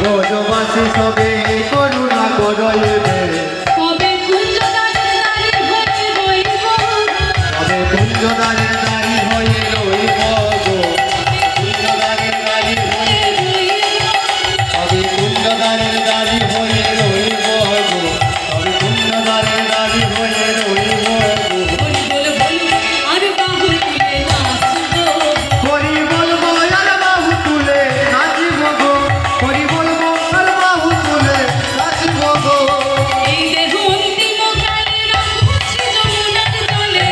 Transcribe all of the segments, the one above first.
ব্রজবাসী সবে করুণা করইবে কবে কুঞ্জদারের নারী হয়ে রইব তবে কুঞ্জদারের নারী হয়ে রইব গো কুঞ্জদারের নারী হয়ে তবে কুঞ্জদারের নারী হয়ে রইব গো তবে কুঞ্জদারের নারী হয়ে রইব গো বল বল আর বাহু তুলে নাচিব গো হরি বলবো আর বাহু তুলে নাচিব গো এই দেহ অন্তিম কালে রাখছি যমুনার জলে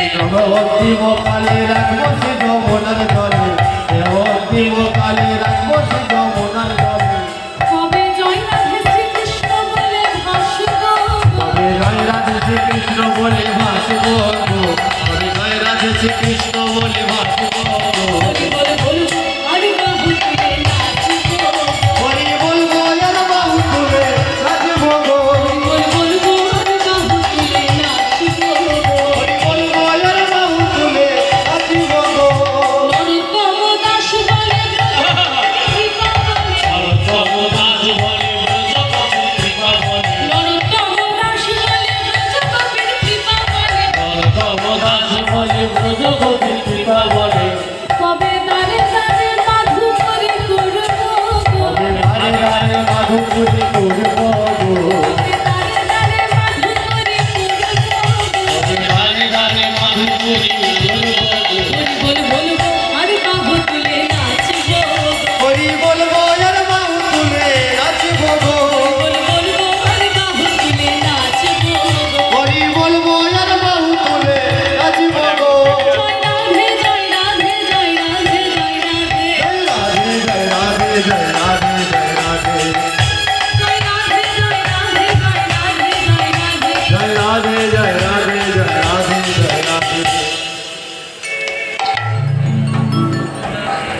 অন্তিম কালে রাখবো সে যমুনার জলে অন্তিম কালে রাখবো সে যমুনার জলে কবে জয় রাধে শ্রীকৃষ্ণ বলে ভাসব তবে জয় রাধে শ্রীকৃষ্ণ বলে ভাসব গো তবে জয় রাধে শ্রীকৃষ্ণ বলে ভাসব গো বল বল আর বাহু তুলে নাচিব হরি বলবো আর বাহু তুলে নাচিব গো বল বলবো আর বাহু তুলে নাচিব হরি বলবো আর বাহু তুলে নাচিব গো নরোত্তম দাস বলে কৃপা বলে নরোত্তম দাস বলে ব্রজকবির কৃপা বলে কবে দারে দারে মাধু করে করব তবে ধারে ধারে মাধু